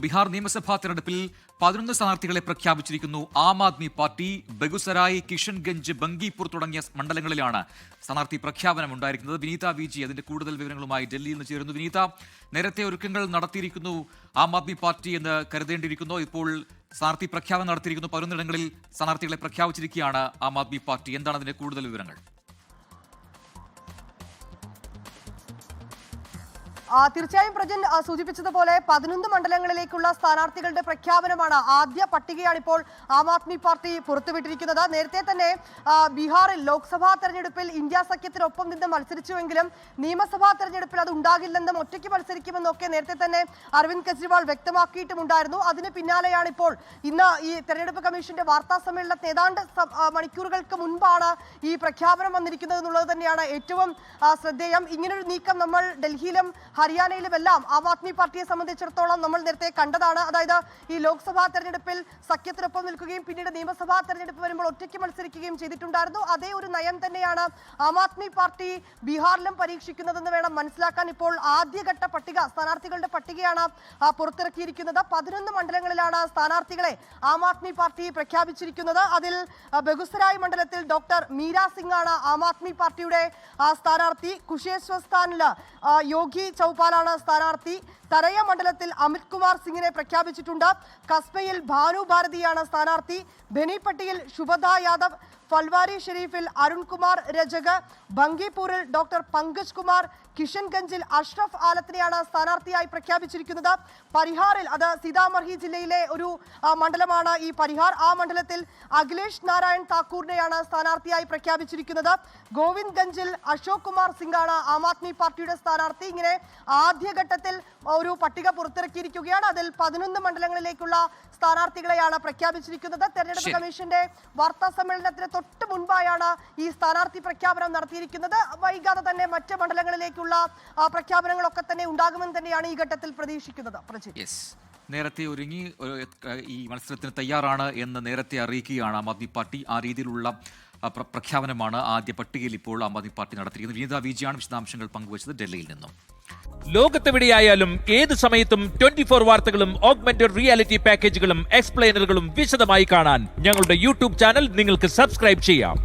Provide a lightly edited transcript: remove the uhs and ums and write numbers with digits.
ബീഹാർ നിയമസഭാ തെരഞ്ഞെടുപ്പിൽ 11 സ്ഥാനാർത്ഥികളെ പ്രഖ്യാപിച്ചിരിക്കുന്നു. ആം ആദ്മി പാർട്ടി ബഗുസരായ്, കിഷൻഗഞ്ച്, ബങ്കിപ്പൂർ തുടങ്ങിയ മണ്ഡലങ്ങളിലാണ് സ്ഥാനാർത്ഥി പ്രഖ്യാപനം ഉണ്ടായിരിക്കുന്നത്. വിനീത വിജി അതിന്റെ കൂടുതൽ വിവരങ്ങളുമായി ഡൽഹിയിൽ നിന്ന് ചേരുന്നു. വിനീത, നേരത്തെ ഒരുക്കങ്ങൾ നടത്തിയിരിക്കുന്നു ആം ആദ്മി പാർട്ടി എന്ന് കരുതേണ്ടിയിരിക്കുന്നു. ഇപ്പോൾ സ്ഥാനാർത്ഥി പ്രഖ്യാപനം നടത്തിയിരിക്കുന്നു. 11 ഇടങ്ങളിൽ സ്ഥാനാർത്ഥികളെ പ്രഖ്യാപിച്ചിരിക്കുകയാണ് ആം ആദ്മി പാർട്ടി. എന്താണ് അതിന്റെ കൂടുതൽ വിവരങ്ങൾ? തീർച്ചയായും പ്രജൻ സൂചിപ്പിച്ചതുപോലെ 11 മണ്ഡലങ്ങളിലേക്കുള്ള സ്ഥാനാർത്ഥികളുടെ പ്രഖ്യാപനമാണ്. ആദ്യ പട്ടികയാണ് ഇപ്പോൾ ആം ആദ്മി പാർട്ടി പുറത്തുവിട്ടിരിക്കുന്നത്. നേരത്തെ തന്നെ ബീഹാറിൽ ലോക്സഭാ തെരഞ്ഞെടുപ്പിൽ ഇന്ത്യ സഖ്യത്തിനൊപ്പം നിന്ന് മത്സരിച്ചുവെങ്കിലും നിയമസഭാ തെരഞ്ഞെടുപ്പിൽ അത് ഉണ്ടാകില്ലെന്നും ഒറ്റയ്ക്ക് മത്സരിക്കുമെന്നൊക്കെ നേരത്തെ തന്നെ അരവിന്ദ് കെജ്രിവാൾ വ്യക്തമാക്കിയിട്ടുമുണ്ടായിരുന്നു. അതിന് പിന്നാലെയാണ് ഇപ്പോൾ ഇന്ന് ഈ തെരഞ്ഞെടുപ്പ് കമ്മീഷന്റെ വാർത്താ സമ്മേളനത്തിൽ ഏതാണ്ട് മണിക്കൂറുകൾക്ക് മുൻപാണ് ഈ പ്രഖ്യാപനം വന്നിരിക്കുന്നത് എന്നുള്ളത് തന്നെയാണ് ഏറ്റവും ശ്രദ്ധേയം. ഇങ്ങനൊരു നീക്കം നമ്മൾ ഡൽഹിയിലും ഹരിയാനയിലുമെല്ലാം ആം ആദ്മി പാർട്ടിയെ സംബന്ധിച്ചിടത്തോളം നമ്മൾ നേരത്തെ കണ്ടതാണ്. അതായത് ഈ ലോക്സഭാ തെരഞ്ഞെടുപ്പിൽ സഖ്യത്തിനൊപ്പം നിൽക്കുകയും പിന്നീട് നിയമസഭാ തെരഞ്ഞെടുപ്പ് വരുമ്പോൾ ഒറ്റയ്ക്ക് മത്സരിക്കുകയും ചെയ്തിട്ടുണ്ടായിരുന്നു. അതേ ഒരു നയം തന്നെയാണ് ആം ആദ്മി പാർട്ടി ബീഹാറിലും പരീക്ഷിക്കുന്നതെന്ന് വേണം മനസ്സിലാക്കാൻ. ഇപ്പോൾ ആദ്യഘട്ട പട്ടിക, സ്ഥാനാർത്ഥികളുടെ പട്ടികയാണ് പുറത്തിറക്കിയിരിക്കുന്നത്. 11 മണ്ഡലങ്ങളിലാണ് സ്ഥാനാർത്ഥികളെ ആം ആദ്മി പാർട്ടി പ്രഖ്യാപിച്ചിരിക്കുന്നത്. അതിൽ ബഗുസരായ് മണ്ഡലത്തിൽ ഡോക്ടർ മീര സിംഗ് ആണ് ആം ആദ്മി പാർട്ടിയുടെ സ്ഥാനാർത്ഥി. കുശേശ്വസ്ഥാനില് യോഗി ചൗപാലാണ് സ്ഥാനാർത്ഥി. തരയ മണ്ഡലത്തിൽ അമിത് കുമാർ സിംഗിനെ പ്രഖ്യാപിച്ചിട്ടുണ്ട്. കസ്ബയിൽ ഭാനു ഭാരതിയാണ് സ്ഥാനാർത്ഥി. ബെനിപ്പട്ടിയിൽ ശുഭദ യാദവ്, ഫൽവാരി ഷെരീഫിൽ അരുൺകുമാർ രജക്, ബങ്കിപ്പൂരിൽ ഡോക്ടർ പങ്കജ് കുമാർ, കിഷൻഗഞ്ചിൽ അഷ്റഫ് ആലത്തിനെയാണ് സ്ഥാനാർത്ഥിയായി പ്രഖ്യാപിച്ചിരിക്കുന്നത്. പരിഹാറിൽ, അത് സീതാമർഹി ജില്ലയിലെ ഒരു മണ്ഡലമാണ് ഈ പരിഹാർ, ആ മണ്ഡലത്തിൽ അഖിലേഷ് നാരായൺ താക്കൂറിനെയാണ് സ്ഥാനാർത്ഥിയായി പ്രഖ്യാപിച്ചിരിക്കുന്നത്. ഗോവിന്ദ്ഗഞ്ചിൽ അശോക് കുമാർ സിംഗ് ആണ് ആം ആദ്മി പാർട്ടിയുടെ സ്ഥാനാർത്ഥി. ഇങ്ങനെ ആദ്യഘട്ടത്തിൽ ഒരു പട്ടിക പുറത്തിറക്കിയിരിക്കുകയാണ്. അതിൽ 11 മണ്ഡലങ്ങളിലേക്കുള്ള സ്ഥാനാർത്ഥികളെയാണ് പ്രഖ്യാപിച്ചിരിക്കുന്നത്. തെരഞ്ഞെടുപ്പ് കമ്മീഷന്റെ വാർത്താ സമ്മേളനത്തിന് തൊട്ട് മുൻപായാണ് ഈ സ്ഥാനാർത്ഥി പ്രഖ്യാപനം നടത്തിയിരിക്കുന്നത്. വൈകാതെ തന്നെ മറ്റ് മണ്ഡലങ്ങളിലേക്കുള്ള പ്രഖ്യാപനങ്ങളൊക്കെ തന്നെ ഉണ്ടാകുമെന്ന് തന്നെയാണ് ഈ ഘട്ടത്തിൽ പ്രതീക്ഷിക്കുന്നത്. നേരത്തെ ഒരുങ്ങി ഈ മത്സരത്തിന് തയ്യാറാണ് എന്ന് നേരത്തെ അറിയിക്കുകയാണ് ആം ആദ്മി പാർട്ടി. ആ രീതിയിലുള്ള പ്രഖ്യാപനമാണ് ആദ്യ പട്ടികയിൽ ഇപ്പോൾ ആം ആദ്മി പാർട്ടി നടത്തിയിരിക്കുന്നത്. വിനീത വിജയാണ് വിശദാംശങ്ങൾ പങ്കുവച്ചത് ഡൽഹിയിൽ നിന്നും. ലോകത്തെവിടെയായാലും ഏത് സമയത്തും 24 വാർത്തകളും ഓഗ്മെന്റഡ് റിയാലിറ്റി പാക്കേജുകളും എക്സ്പ്ലെയിനറുകളും വിശദമായി കാണാൻ ഞങ്ങളുടെ യൂട്യൂബ് ചാനൽ നിങ്ങൾക്ക് സബ്സ്ക്രൈബ് ചെയ്യാം.